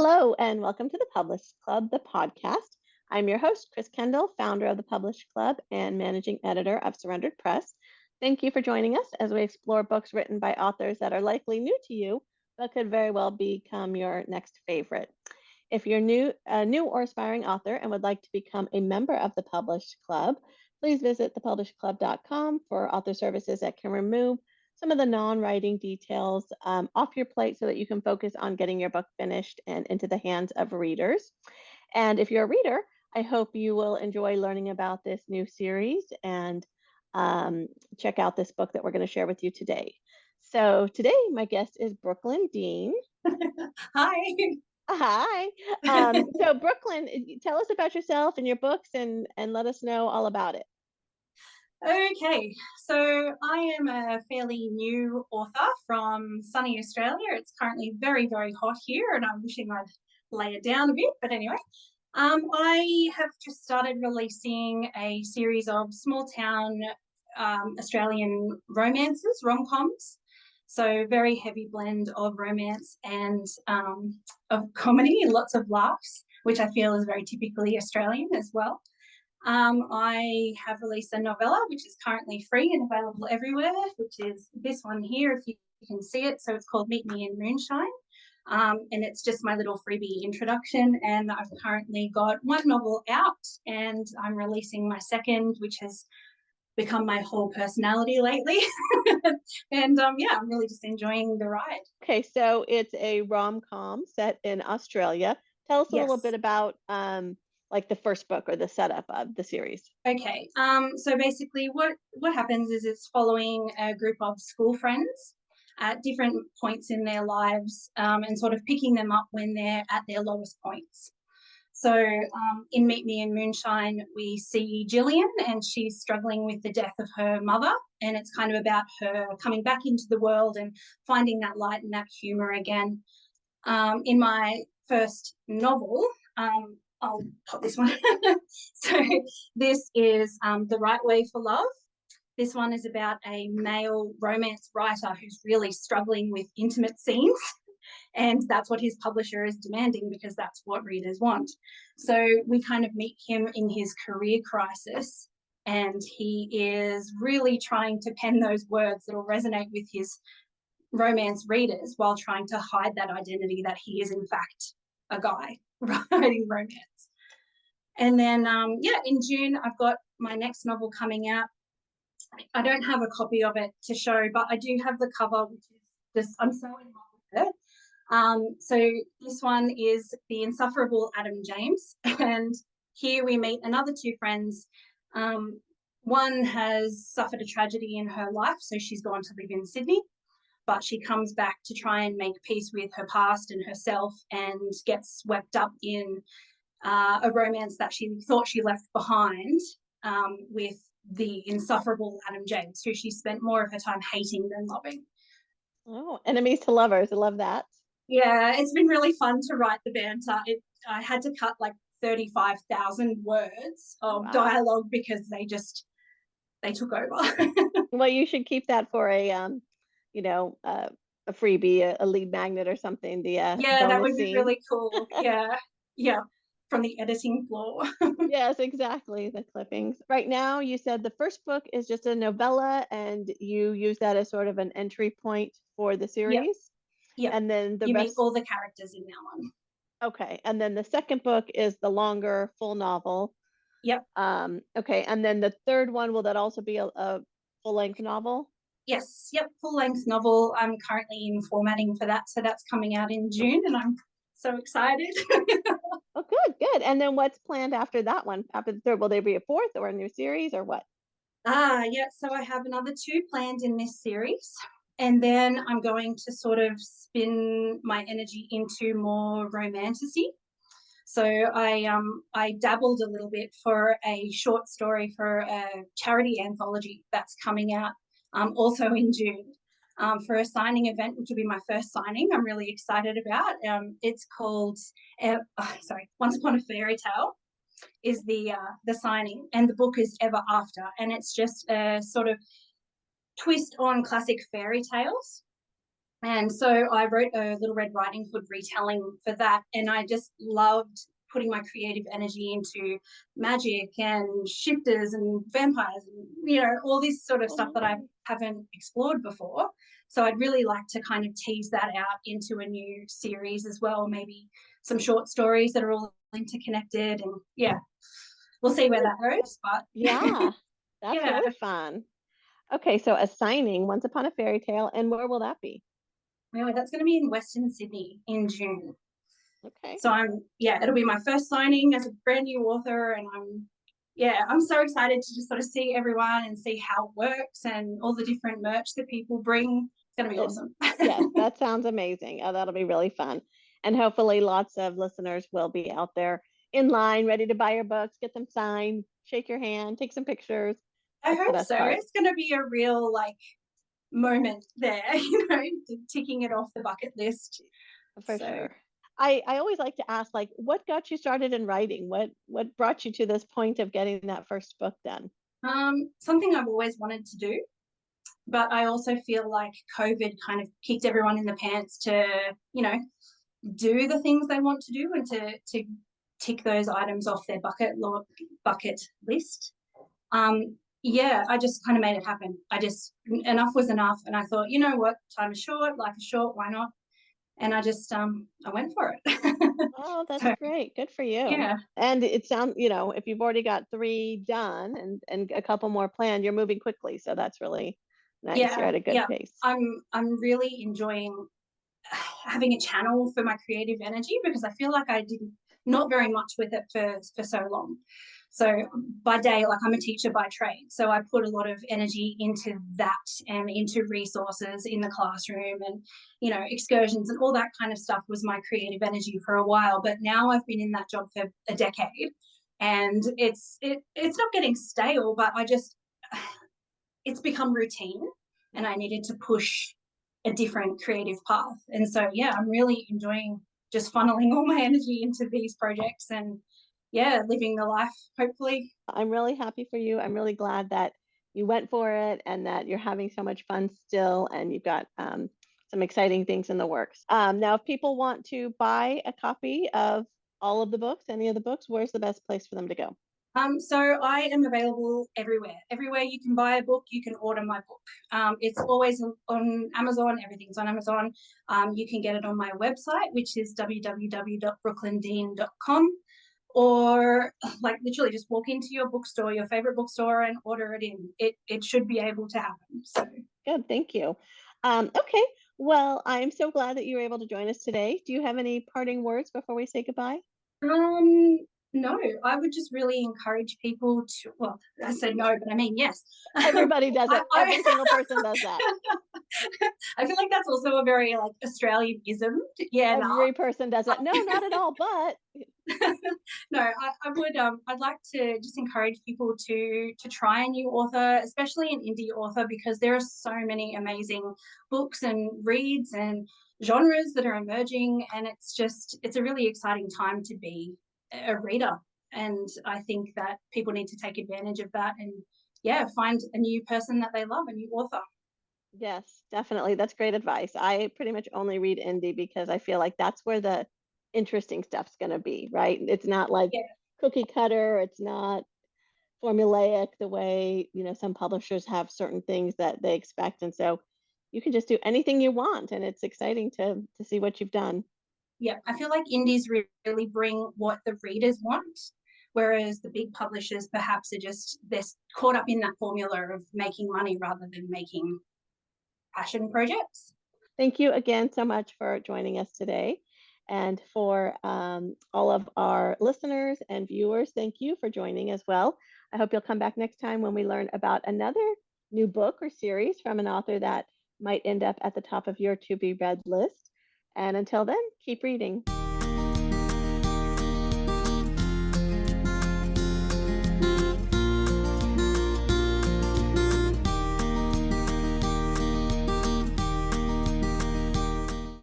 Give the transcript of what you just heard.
Hello, and welcome to the Publish Club, the podcast. I'm your host, Chris Kendall, founder of the Publish Club and managing editor of Surrendered Press. Thank you for joining us as we explore books written by authors that are likely new to you, but could very well become your next favorite. If you're a new or aspiring author and would like to become a member of the Publish Club, please visit thepublishclub.com for author services that can remove some of the non-writing details off your plate so that you can focus on getting your book finished and into the hands of readers. And if you're a reader, I hope you will enjoy learning about this new series and check out this book that we're going to share with you today. So today, my guest is Brooklyn Dean. Hi. Hi. So Brooklyn, tell us about yourself and your books and let us know all about it. Okay, so I am a fairly new author from sunny Australia. It's currently very, very hot here, and I'm wishing I'd lay it down a bit. But anyway, I have just started releasing a series of small town Australian romances, rom-coms. So very heavy blend of romance and of comedy and lots of laughs, which I feel is very typically Australian as well. I have released a novella, which is currently free and available everywhere, which is this one here, if you can see it. So it's called Meet Me in Moonshine. And it's just my little freebie introduction. And I've currently got one novel out and I'm releasing my second, which has become my whole personality lately. And yeah, I'm really just enjoying the ride. Okay, so it's a rom-com set in Australia. Tell us a little bit Yes. about like the first book or the setup of the series. Okay. So basically what happens is it's following a group of school friends at different points in their lives, and sort of picking them up when they're at their lowest points. So in Meet Me in Moonshine, we see Jillian, and she's struggling with the death of her mother, and it's kind of about her coming back into the world and finding that light and that humor again. In my first novel, I'll pop this one. So this is The Right Way for Love. This one is about a male romance writer who's really struggling with intimate scenes. And that's what his publisher is demanding because that's what readers want. So we kind of meet him in his career crisis, and he is really trying to pen those words that will resonate with his romance readers while trying to hide that identity that he is in fact a guy writing romance. And then yeah, in June I've got my next novel coming out. I don't have a copy of it to show, but I do have the cover, which is just, I'm so in love with it. So this one is The Insufferable Adam James, and here we meet another two friends. One has suffered a tragedy in her life, so she's gone to live in Sydney, but she comes back to try and make peace with her past and herself and gets swept up in a romance that she thought she left behind, with the insufferable Adam James, who she spent more of her time hating than loving. Oh, enemies to lovers. I love that. Yeah, it's been really fun to write the banter. I had to cut like 35,000 words of Wow. dialogue because they took over. Well, you should keep that for a freebie, a lead magnet or something, the Yeah, that bonus would be scene. really cool. Yeah, yeah, from the editing floor. Yes, exactly. The clippings. Right now, you said the first book is just a novella and you use that as sort of an entry point for the Yep, series. yep. And then the You meet rest, all the characters in that one. okay. And then the second book is the longer full novel. Yep. Okay. And then the third one, will that also be a full length novel? Yes, yep, full length novel. I'm currently in formatting for that, so that's coming out in June, and I'm so excited. Oh, good, good. And then what's planned after that one? After the third, will there be a fourth or a new series or what? Yeah, so I have another two planned in this series, and then I'm going to sort of spin my energy into more romantasy. So I dabbled a little bit for a short story for a charity anthology that's coming out, also in June, for a signing event, which will be my first signing. I'm really excited about. It's called Once Upon a Fairy Tale is the signing, and the book is Ever After, and it's just a sort of twist on classic fairy tales. And so I wrote a Little Red Riding Hood retelling for that. And I just loved putting my creative energy into magic and shifters and vampires and, all this sort of stuff that I Oh, haven't explored before. So I'd really like to kind of tease that out into a new series as well, maybe some short stories that are all interconnected. And yeah, we'll see where that goes. But yeah, that's yeah, really fun. Okay, so a signing, Once Upon a Fairy Tale, and where will that be? anyway, that's going to be in Western Sydney in June. Okay. So it'll be my first signing as a brand new author, and I'm so excited to just sort of see everyone and see how it works and all the different merch that people bring. It's going to be It, awesome. yes, that sounds amazing. Oh, that'll be really fun. And hopefully lots of listeners will be out there in line, ready to buy your books, get them signed, shake your hand, take some pictures. I That's the hope best so. part. It's going to be a real moment there, ticking it off the bucket list. For So sure. I always like to ask, like, what got you started in writing? What brought you to this point of getting that first book done? something I've always wanted to do, but I also feel like COVID kind of kicked everyone in the pants to, do the things they want to do and to tick those items off their bucket list. Yeah, I just kind of made it happen. Enough was enough, and I thought, you know what, time is short, life is short, why not? And I went for it. Oh, that's So great. Good for you. yeah, And it sounds, if you've already got three done and a couple more planned, you're moving quickly. So that's really nice. You're yeah, at a good yeah. pace. I'm really enjoying having a channel for my creative energy because I feel like I did not very much with it for so long. So by day, like I'm a teacher by trade, so I put a lot of energy into that and into resources in the classroom and excursions and all that kind of stuff was my creative energy for a while. But now I've been in that job for a decade, and it's not getting stale, but it's become routine, and I needed to push a different creative path. And so, yeah, I'm really enjoying just funneling all my energy into these projects and, yeah, living the life, hopefully. I'm really happy for you. I'm really glad that you went for it and that you're having so much fun still and you've got some exciting things in the works. Now, if people want to buy a copy of all of the books, any of the books, where's the best place for them to go? So I am available everywhere. Everywhere you can buy a book, you can order my book. It's always on Amazon. Everything's on Amazon. You can get it on my website, which is www.brooklyndean.com. Or literally just walk into your bookstore, your favorite bookstore, and order it in. It should be able to happen. So Good, thank you. Okay, well, I'm so glad that you were able to join us today. Do you have any parting words before we say goodbye? um no, I would just really encourage people to, well, I said no, but I mean yes. Everybody does it. Every I single person does that. I feel like that's also a very Australianism. Yeah, no. Every person does it. No, not at all, but No, I would I'd like to just encourage people to try a new author, especially an indie author, because there are so many amazing books and reads and genres that are emerging, and it's a really exciting time to be a reader. And I think that people need to take advantage of that and, yeah, find a new person that they love, a new author. yes, definitely. That's great advice. I pretty much only read indie because I feel like that's where the interesting stuff's going to be, right? It's not like Yeah, cookie cutter, it's not formulaic the way, some publishers have certain things that they expect. And so you can just do anything you want and it's exciting to see what you've done. yeah. I feel like indies really bring what the readers want, whereas the big publishers perhaps they're caught up in that formula of making money rather than making passion projects. Thank you again so much for joining us today. And for all of our listeners and viewers, thank you for joining as well. I hope you'll come back next time when we learn about another new book or series from an author that might end up at the top of your to be read list. And until then, keep reading.